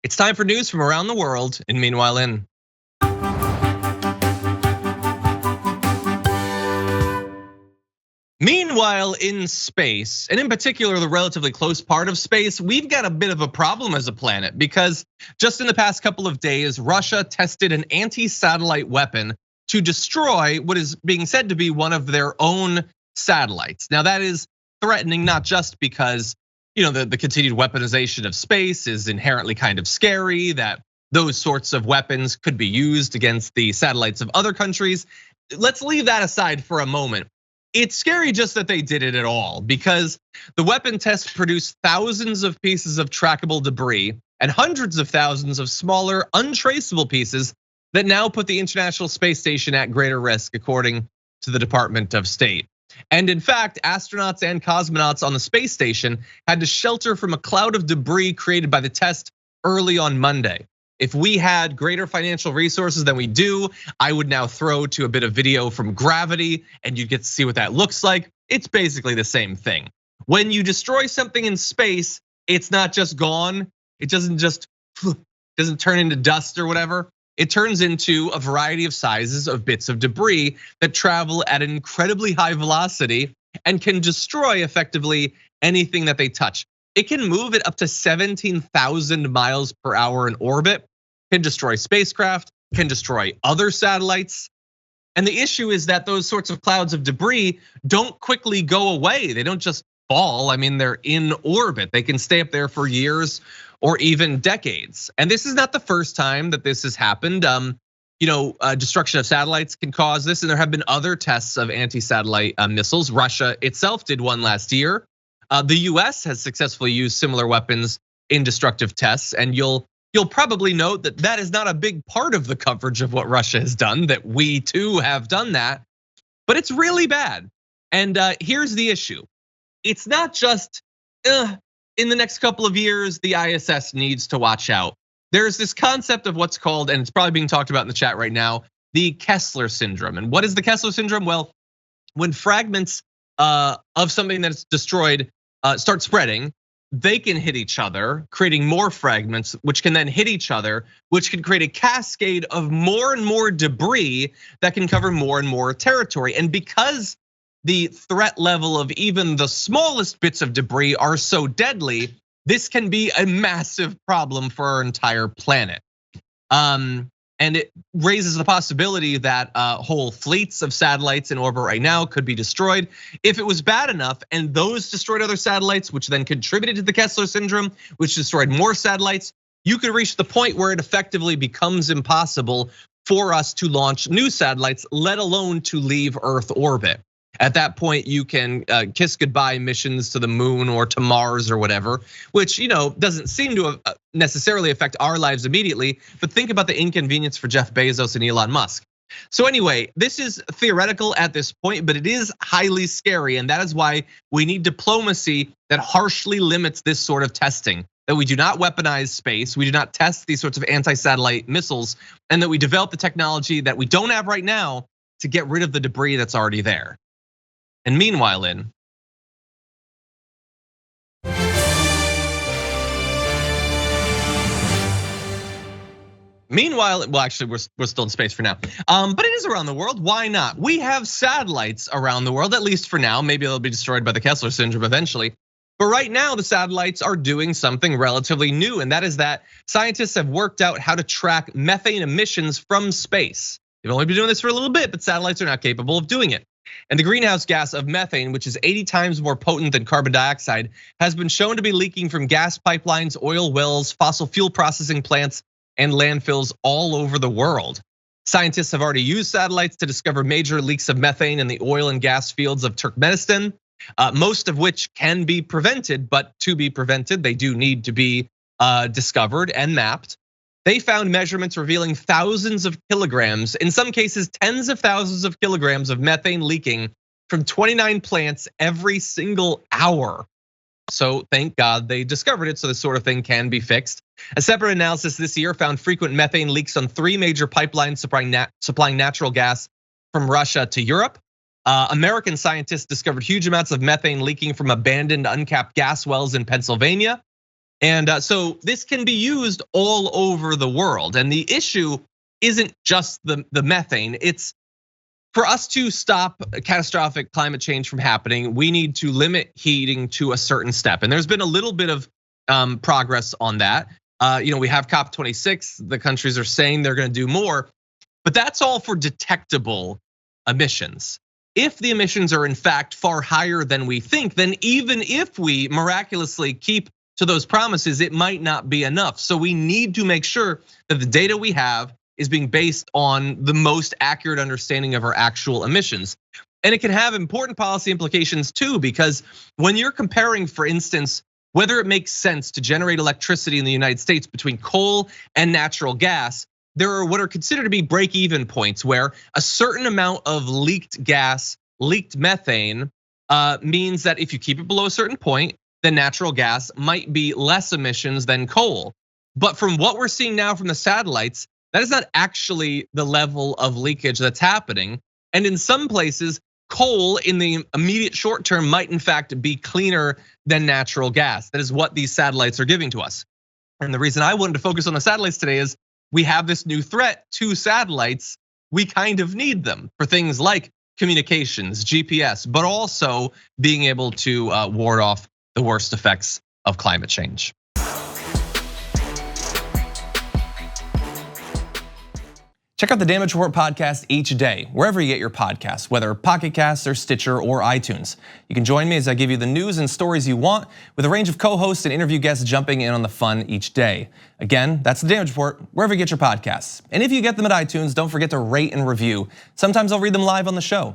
It's time for news from around the world, and meanwhile in. Meanwhile, in space, and in particular the relatively close part of space, we've got a bit of a problem as a planet because just in the past couple of days, Russia tested an anti-satellite weapon to destroy what is being said to be one of their own satellites. Now that is threatening, not just because the continued weaponization of space is inherently kind of scary, that those sorts of weapons could be used against the satellites of other countries. Let's leave that aside for a moment. It's scary just that they did it at all, because the weapon test produced thousands of pieces of trackable debris and hundreds of thousands of smaller, untraceable pieces that now put the International Space Station at greater risk, according to the Department of State. And in fact, astronauts and cosmonauts on the space station had to shelter from a cloud of debris created by the test early on Monday. If we had greater financial resources than we do, I would now throw to a bit of video from Gravity and you get to see what that looks like. It's basically the same thing. When you destroy something in space, it's not just gone. It doesn't turn into dust or whatever. It turns into a variety of sizes of bits of debris that travel at an incredibly high velocity and can destroy effectively anything that they touch. It can move at up to 17,000 miles per hour in orbit, can destroy spacecraft, can destroy other satellites. And the issue is that those sorts of clouds of debris don't quickly go away. They don't just fall. I mean, they're in orbit. They can stay up there for years or even decades. And this is not the first time that this has happened. Destruction of satellites can cause this, and there have been other tests of anti-satellite missiles. Russia itself did one last year. The US has successfully used similar weapons in destructive tests, and you'll probably note that that is not a big part of the coverage of what Russia has done, that we too have done that, but it's really bad. And here's the issue. It's not just in the next couple of years, the ISS needs to watch out. There's this concept of what's called, and it's probably being talked about in the chat right now, the Kessler syndrome. And what is the Kessler syndrome? Well, when fragments of something that's destroyed start spreading, they can hit each other, creating more fragments, which can then hit each other, which can create a cascade of more and more debris that can cover more and more territory. And because the threat level of even the smallest bits of debris are so deadly, this can be a massive problem for our entire planet. And it raises the possibility that whole fleets of satellites in orbit right now could be destroyed. If it was bad enough and those destroyed other satellites, which then contributed to the Kessler syndrome, which destroyed more satellites, you could reach the point where it effectively becomes impossible for us to launch new satellites, let alone to leave Earth orbit. At that point, you can kiss goodbye missions to the moon or to Mars or whatever, which doesn't seem to necessarily affect our lives immediately, but think about the inconvenience for Jeff Bezos and Elon Musk. So anyway, this is theoretical at this point, but it is highly scary, and that is why we need diplomacy that harshly limits this sort of testing, that we do not weaponize space, we do not test these sorts of anti-satellite missiles, and that we develop the technology that we don't have right now to get rid of the debris that's already there. And meanwhile, well, actually, we're still in space for now. But it is around the world. Why not? We have satellites around the world, at least for now. Maybe they'll be destroyed by the Kessler syndrome eventually. But right now, the satellites are doing something relatively new, and that is that scientists have worked out how to track methane emissions from space. They've only been doing this for a little bit, but satellites are now capable of doing it. And the greenhouse gas of methane, which is 80 times more potent than carbon dioxide, has been shown to be leaking from gas pipelines, oil wells, fossil fuel processing plants, and landfills all over the world. Scientists have already used satellites to discover major leaks of methane in the oil and gas fields of Turkmenistan, most of which can be prevented, but to be prevented, they do need to be discovered and mapped. They found measurements revealing thousands of kilograms, in some cases tens of thousands of kilograms of methane leaking from 29 plants every single hour. So thank God they discovered it, so this sort of thing can be fixed. A separate analysis this year found frequent methane leaks on 3 major pipelines supplying natural gas from Russia to Europe. American scientists discovered huge amounts of methane leaking from abandoned uncapped gas wells in Pennsylvania. And so this can be used all over the world. And the issue isn't just the methane, it's for us to stop catastrophic climate change from happening, we need to limit heating to a certain step. And there's been a little bit of progress on that. We have COP26, the countries are saying they're gonna do more, but that's all for detectable emissions. If the emissions are in fact far higher than we think, then even if we miraculously keep to those promises, it might not be enough. So we need to make sure that the data we have is being based on the most accurate understanding of our actual emissions. And it can have important policy implications too, because when you're comparing, for instance, whether it makes sense to generate electricity in the United States between coal and natural gas, there are what are considered to be break-even points where a certain amount of leaked gas, leaked methane means that if you keep it below a certain point, then natural gas might be less emissions than coal. But from what we're seeing now from the satellites, that is not actually the level of leakage that's happening. And in some places, coal in the immediate short term might in fact be cleaner than natural gas. That is what these satellites are giving to us. And the reason I wanted to focus on the satellites today is we have this new threat to satellites. We kind of need them for things like communications, GPS, but also being able to ward off the worst effects of climate change. Check out the Damage Report podcast each day, wherever you get your podcasts, whether Pocket Casts or Stitcher or iTunes. You can join me as I give you the news and stories you want, with a range of co-hosts and interview guests jumping in on the fun each day. Again, that's the Damage Report, wherever you get your podcasts. And if you get them at iTunes, don't forget to rate and review. Sometimes I'll read them live on the show.